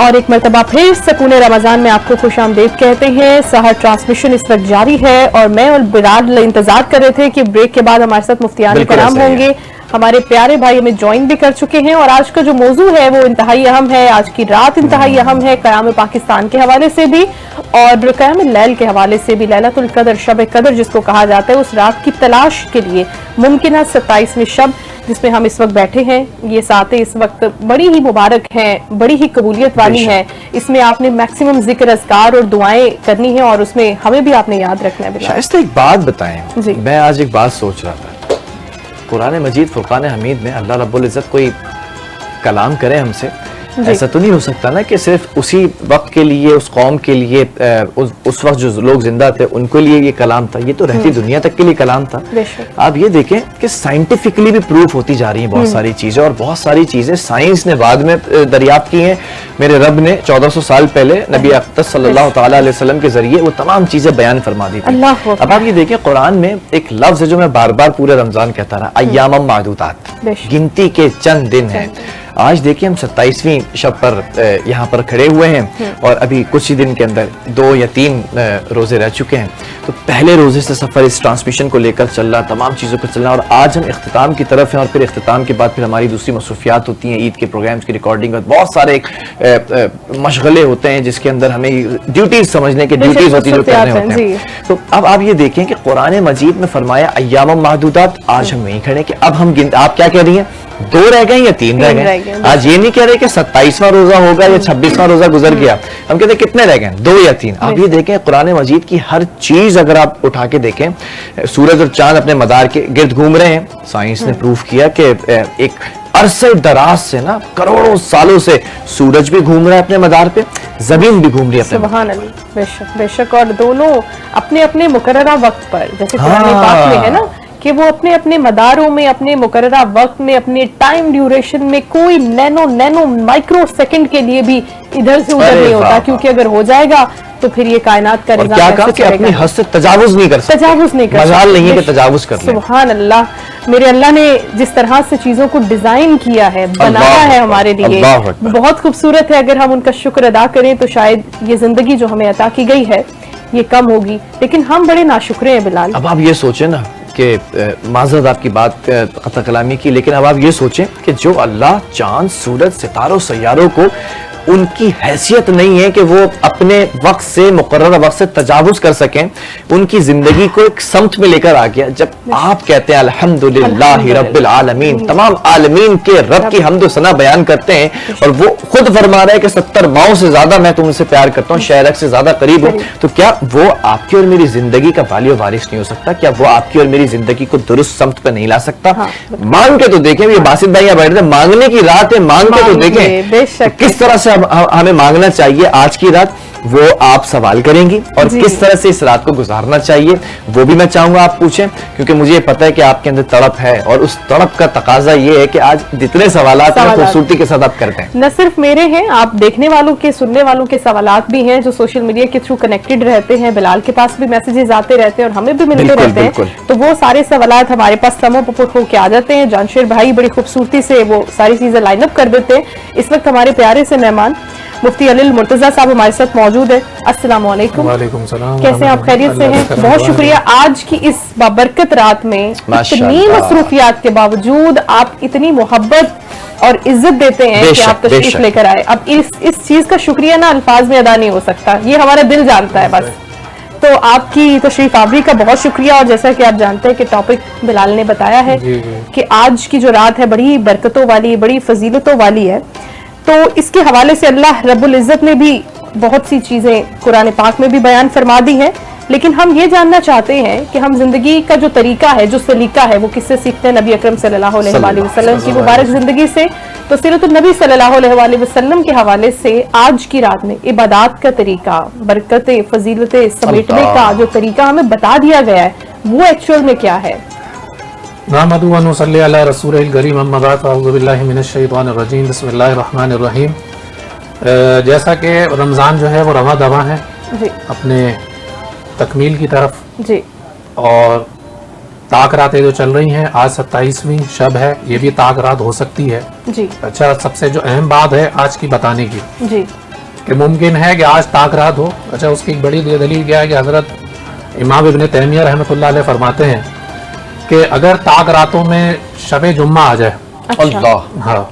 اور ایک مرتبہ پھر سکون رمضان میں آپ کو خوش آمدید کہتے ہیں. سحر ٹرانسمیشن اس وقت جاری ہے اور میں اور بلال انتظار کر رہے تھے کہ بریک کے بعد ہمارے ساتھ مفتیان کرام ہوں گے. ہمارے پیارے بھائی ہمیں جوائن بھی کر چکے ہیں اور آج کا جو موضوع ہے وہ انتہائی اہم ہے. آج کی رات انتہائی اہم ہے, قیام پاکستان کے حوالے سے بھی اور قیام اللیل کے حوالے سے بھی. لیلۃ القدر, شب قدر جس کو کہا جاتا ہے, اس رات کی تلاش کے لیے ممکنہ 27ویں شب جس میں ہم اس وقت بیٹھے ہیں. یہ ساتیں اس وقت بڑی ہی مبارک ہیں, بڑی ہی قبولیت والی ہیں. اس میں آپ نے میکسیمم ذکر اذکار اور دعائیں کرنی ہیں اور اس میں ہمیں بھی آپ نے یاد رکھنا ہے. شائستہ ایک بات بتائیں, میں آج ایک بات سوچ رہا تھا. قرآن مجید فرقان حمید میں اللہ رب العزت کوئی کلام کرے ہم سے, ایسا تو نہیں ہو سکتا نا کہ صرف اسی وقت کے لیے, اس قوم کے لیے, اس وقت جو لوگ زندہ تھے ان کے لیے یہ کلام تھا. یہ تو رہتی دنیا تک کے لیے کلام تھا. آپ یہ دیکھیں کہ سائنٹیفکلی بھی پروف ہوتی جا رہی ہیں بہت ساری چیزیں, اور بہت ساری چیزیں سائنس نے بعد میں دریافت کی ہیں. میرے رب نے 1400 سال پہلے نبی اقدس صلی اللہ تعالیٰ علیہ وسلم کے ذریعے وہ تمام چیزیں بیان فرما دی تھی. اب آپ یہ دیکھیں قرآن میں ایک لفظ ہے جو میں بار بار پورے رمضان کہتا رہا, ایام معدودات, گنتی کے چند دن ہیں. آج دیکھیں ہم 27ویں شب پر یہاں پر کھڑے ہوئے ہیں اور ابھی کچھ ہی دن کے اندر 2 یا 3 روزے رہ چکے ہیں. تو پہلے روزے سے سفر اس ٹرانسمیشن کو لے کر چل رہا, تمام چیزوں کو چل رہا, اور آج ہم اختتام کی طرف ہیں. اور پھر اختتام کے بعد پھر ہماری دوسری مصروفیات ہوتی ہیں, عید کے پروگرامز کی ریکارڈنگ, اور بہت سارے مشغلے ہوتے ہیں جس کے اندر ہمیں ڈیوٹیز سمجھنے کے ڈیوٹیز ہوتی جو کرنے ہوتے ہیں. تو اب آپ یہ دیکھیں کہ قرآن مجید میں فرمایا ایام معدودات. آج ہم وہیں کھڑے کہ اب ہم آپ کیا کہہ رہی ہیں, 2 رہ گئے یا 3 رہ گئے. آج یہ نہیں کہہ رہے کہ 27واں روزہ ہوگا یا 26واں روزہ گزر گیا, ہم کہتے ہیں کتنے رہ گئے, 2 یا 3. آپ یہ دیکھیں قرآن مجید کی ہر چیز اگر آپ اٹھا کے دیکھیں, سورج اور چاند اپنے مدار کے گرد گھوم رہے ہیں. سائنس نے پروف کیا کہ ایک عرصے دراز سے نا, کروڑوں سالوں سے سورج بھی گھوم رہا ہے اپنے مدار پہ, زمین بھی گھوم رہی ہے اپنے. سبحان اللہ, بے شک بے شک. اور دونوں اپنے اپنے مقررہ وقت پر, جیسے قرآن پاک میں ہے نا کہ وہ اپنے اپنے مداروں میں, اپنے مقررہ وقت میں, اپنے ٹائم ڈیوریشن میں کوئی نینو مائکرو سیکنڈ کے لیے بھی ادھر سے ادھر نہیں ہوتا, کیونکہ اگر ہو جائے گا تو پھر یہ کائنات کا نظام کیا کہا کہ اپنی حد سے تجاوز نہیں کر سکتا, مجال نہیں ہے کہ تجاوز کر لیں. سبحان اللہ, میرے اللہ نے جس طرح سے چیزوں کو ڈیزائن کیا ہے, بنایا ہے ہمارے لیے, بہت خوبصورت ہے. اگر ہم ان کا شکر ادا کریں تو شاید یہ زندگی جو ہمیں عطا کی گئی ہے یہ کم ہوگی, لیکن ہم بڑے ناشکرے ہیں بلال. اب آپ یہ سوچیں نا کہ معذرت آپ کی بات قطع کلامی کی, لیکن اب آپ یہ سوچیں کہ جو اللہ چاند, سورج, ستاروں, سیاروں کو, ان کی حیثیت نہیں ہے کہ وہ اپنے وقت سے, مقررہ وقت سے تجاوز کر سکیں, ان کی زندگی کو ایک سمت میں لے کر آ گیا. جب آپ کہتے ہیں الحمدللہ رب العالمین, تمام عالمین کے رب کی حمد و ثنا بیان کرتے ہیں, اور وہ خود فرما رہا ہے کہ 70 ماؤں سے زیادہ میں تم سے پیار کرتا ہوں, شہرک سے زیادہ قریب ہوں, تو کیا وہ آپ کی اور میری زندگی کا والی و وارث نہیں ہو سکتا؟ کیا وہ آپ کی اور میری زندگی کو درست سمت پہ نہیں لا سکتا؟ مانگ کے تو دیکھیں, یہ باسط بھائی بیٹھ رہے, مانگنے کی رات ہے, مانگ کے تو دیکھیں کس طرح سے ہمیں مانگنا چاہیے. آج کی رات وہ آپ سوال کریں گی, اور کس طرح سے اس رات کو گزارنا چاہیے وہ بھی میں چاہوں گا آپ پوچھیں, کیونکہ مجھے یہ پتا ہے کہ آپ کے اندر تڑپ ہے, اور اس تڑپ کا تقاضا یہ ہے کہ آج جتنے سوالات ہیں خوبصورتی کے ساتھ آپ کرتے ہیں. نہ صرف میرے ہیں, آپ دیکھنے والوں کے, سننے والوں کے سوالات بھی ہیں جو سوشل میڈیا کے تھرو کنیکٹڈ رہتے ہیں. بلال کے پاس بھی میسیجز آتے رہتے ہیں اور ہمیں بھی ملتے رہتے ہیں, تو وہ سارے سوالات ہمارے پاس سمو پپٹ ہو کے آ جاتے ہیں. جانشیر بھائی بڑی خوبصورتی سے وہ ساری چیزیں لائن اپ کر دیتے ہیں. اس وقت ہمارے پیارے سے مہمان مفتی علی المرتضیٰ صاحب ہمارے ساتھ موجود ہے. السلام علیکم. وعلیکم السلام. کیسے ہیں آپ؟ خیریت سے ہیں؟ بہت شکریہ. آج کی اس بابرکت رات میں اتنی مصروفیات کے باوجود آپ اتنی محبت اور عزت دیتے ہیں کہ آپ تشریف لے کر آئے. اب اس چیز کا شکریہ نا الفاظ میں ادا نہیں ہو سکتا, یہ ہمارا دل جانتا ہے بس. تو آپ کی تشریف آوری کا بہت شکریہ. اور جیسا کہ آپ جانتے ہیں کہ ٹاپک بلال نے بتایا ہے کہ آج کی جو رات ہے بڑی برکتوں والی, بڑی فضیلتوں والی ہے, تو اس کے حوالے سے اللہ رب العزت نے بھی بہت سی چیزیں قرآن پاک میں بھی بیان فرما دی ہیں. لیکن ہم یہ جاننا چاہتے ہیں کہ ہم زندگی کا جو طریقہ ہے, جو سلیقہ ہے, وہ کس سے سیکھتے ہیں؟ نبی اکرم صلی اللہ علیہ وآلہ وسلم کی مبارک زندگی سے. تو سیرت النبی صلی اللہ علیہ وآلہ وسلم کے حوالے سے آج کی رات میں عبادات کا طریقہ, برکت فضیلت سمیٹنے کا جو طریقہ ہمیں بتا دیا گیا ہے, وہ ایکچوئل میں کیا ہے؟ نحمدہ و نصلی علی رسولہ الکریم, اما بعد اعوذ باللہ من الشیطان الرجیم, بسم اللہ الرحمن الرحیم. جیسا کہ رمضان جو ہے وہ رواں دواں ہے اپنے تکمیل کی طرف, اور طاق راتیں جو چل رہی ہیں, آج 27ویں شب ہے, یہ بھی طاق رات ہو سکتی ہے. اچھا, سب سے جو اہم بات ہے آج کی بتانے کی, کہ ممکن ہے کہ آج تاک رات ہو. اچھا اس کی ایک بڑی دلیل کیا ہے کہ حضرت امام ابن تیمیہ رحمۃ اللہ علیہ فرماتے ہیں کہ اگر تاک راتوں میں شب جمعہ آ جائے اللہ ہاں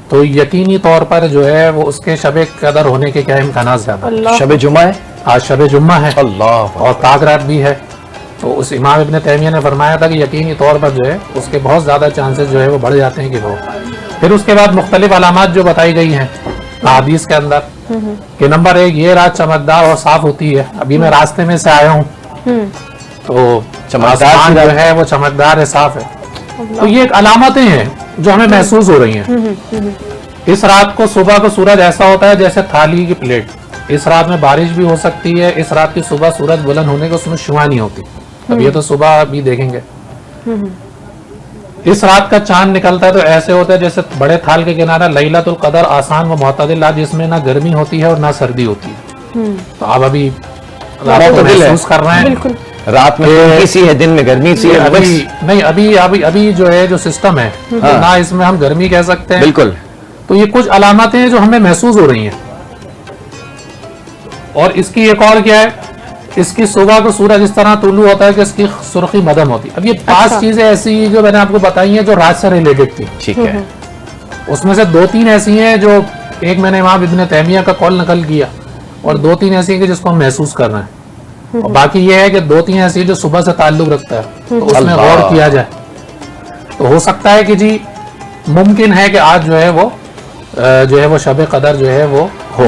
تو یقینی طور پر جو ہے وہ اس کے شب قدر ہونے کے کیا امکانات زیادہ. شب جمعہ ہے, آج شب جمعہ ہے اللہ اور تاک رات بھی ہے. تو اس امام ابن تیمیہ نے فرمایا تھا کہ یقینی طور پر جو ہے اس کے بہت زیادہ چانسز جو ہے وہ بڑھ جاتے ہیں کہ وہ. پھر اس کے بعد مختلف علامات جو بتائی گئی ہیں احادیث کے اندر کہ نمبر 1 یہ رات چمکدار اور صاف ہوتی ہے. ابھی میں راستے میں سے آیا ہوں تو آسمان جو ہے وہ چمکدار ہے, صاف ہے. تو یہ ایک علامتیں ہیں جو ہمیں محسوس ہو رہی ہیں. اس رات کو صبح کو سورج ایسا ہوتا ہے جیسے تھالی کی پلیٹ. اس رات میں بارش بھی ہو سکتی ہے. اس رات کی صبح سورج بلند ہونے کو اس میں شعاع نہیں ہوتی. اب یہ تو صبح بھی دیکھیں گے. اس رات کا چاند نکلتا ہے تو ایسے ہوتا ہے جیسے بڑے تھال کے کنارہ لیلۃ القدر آسان و معتدل رات جس میں نہ گرمی ہوتی ہے اور نہ سردی ہوتی ہے. تو آپ ابھی محسوس کر رہے ہیں رات میں ٹھنڈی سی ہے, دن میں گرمی سی ہے. نہیں ابھی جو ہے جو سسٹم ہے نہ اس میں ہم گرمی کہہ سکتے ہیں بالکل. تو یہ کچھ علامتیں ہیں جو ہمیں محسوس ہو رہی ہیں. اور اس کی ایک اور کیا ہے, اس کی صبح کو سورج اس طرح طلوع ہوتا ہے کہ اس کی سرخی مدھم ہوتی ہے. اب یہ 5 چیزیں ایسی جو میں نے آپ کو بتائی ہیں جو رات سے ریلیٹڈ تھی. ٹھیک ہے. اس میں سے 2-3 ایسی ہیں جو ایک میں نے امام ابن تیمیہ کا قول نقل کیا اور 2-3 ایسی ہیں کہ جس کو ہم محسوس کر رہے ہیں. اور باقی یہ ہے کہ 2-3 ایسی جو صبح سے تعلق رکھتا ہے تو اس میں غور کیا جائے. تو ہو سکتا ہے کہ جی ممکن ہے کہ آج جو ہے وہ شب قدر جو ہے وہ ہو.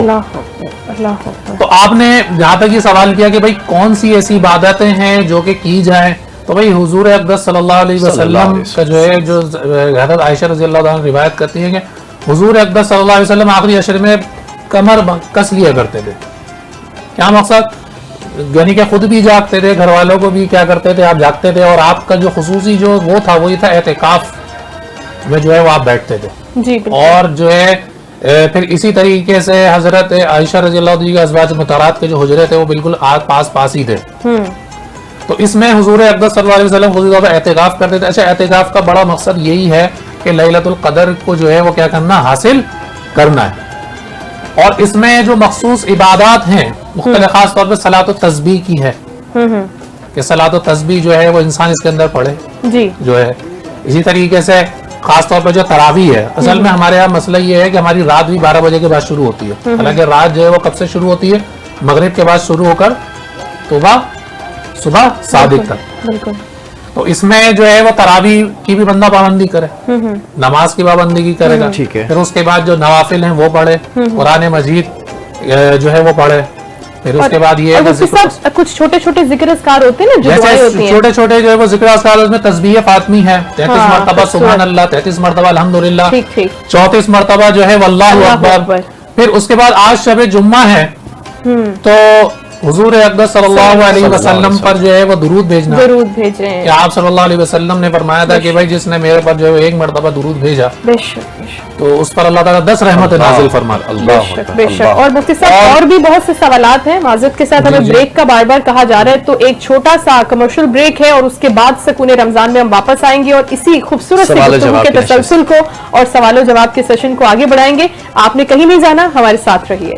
تو آپ نے جہاں تک یہ سوال کیا کہ بھائی کون سی ایسی عبادتیں ہیں جو کہ کی جائیں, تو بھائی حضور اقدس صلی اللہ علیہ وسلم کا جو ہے جو حضرت عائشہ رضی اللہ عنہ روایت کرتی ہے کہ حضور اقدس صلی اللہ علیہ وسلم آخری عشر میں کمر کس لیا کرتے تھے. کیا مقصد, یعنی کہ خود بھی جاگتے تھے, گھر والوں کو بھی کیا کرتے تھے, آپ جاگتے تھے. اور آپ کا جو خصوصی جو وہ تھا وہی تھا اعتکاف میں جو ہے وہ آپ بیٹھتے تھے. اور جو ہے پھر اسی طریقے سے حضرت عائشہ رضی اللہ عنہ کے ازواج مطہرات کے جو حجرے تھے وہ بالکل پاس ہی تھے. تو اس میں حضور اقدس صلی اللہ علیہ وسلم خود اعتکاف کرتے تھے. اچھا اعتکاف کا بڑا مقصد یہی ہے کہ لیلۃ القدر کو جو ہے وہ کیا کرنا, حاصل کرنا ہے. اور اس میں جو مخصوص عبادات ہیں مختلف, خاص طور پہ صلاۃ و تسبیح کی ہے کہ صلاۃ و تسبیح جو ہے وہ انسان اس کے اندر پڑھے جو ہے. اسی طریقے سے خاص طور پہ جو تراویح ہے, اصل میں ہمارے یہاں مسئلہ یہ ہے کہ ہماری رات بھی 12 بجے کے بعد شروع ہوتی ہے. حالانکہ رات جو ہے وہ کب سے شروع ہوتی ہے, مغرب کے بعد شروع ہو کر صبح صادق تک. تو اس میں جو ہے وہ تراویح کی بھی بندہ پابندی کرے, نماز کی پابندی کی کرے گا. پھر اس کے بعد جو نوافل ہیں وہ پڑھے, قرآن مجید جو ہے وہ پڑھے. پھر اس کے بعد یہ کچھ چھوٹے چھوٹے ذکر اذکار ہوتے ہیں نا, جیسے چھوٹے چھوٹے جو ہے وہ ذکر اذکار, اس میں تسبیح فاطمی ہے 33 مرتبہ سبحان اللہ, 33 مرتبہ الحمدللہ, 34 مرتبہ جو ہے واللہ اکبر. پھر اس کے بعد آج شب جمعہ ہے تو حضور اقدس صلی اللہ علیہ وسلم پر جو ہے وہ درود بھیجنا. درود بھیج رہے ہیں کہ آپ صلی اللہ علیہ وسلم نے فرمایا تھا کہ بھائی جس نے میرے پر جو ہے 1 مرتبہ درود بھیجا تو اس پر اللہ تعالیٰ 10 رحمت نازل فرماتا. بے شک. اور مفتی صاحب اور بھی بہت سے سوالات ہیں. معذرت کے ساتھ ہمیں بریک کا بار بار کہا جا رہا ہے, تو ایک چھوٹا سا کمرشل بریک ہے اور اس کے بعد سکون رمضان میں ہم واپس آئیں گے اور اسی خوبصورت سے گفتگو کے تسلسل کو اور سوال و جواب کے سیشن کو آگے بڑھائیں گے. آپ نے کہیں نہیں جانا, ہمارے ساتھ رہیے.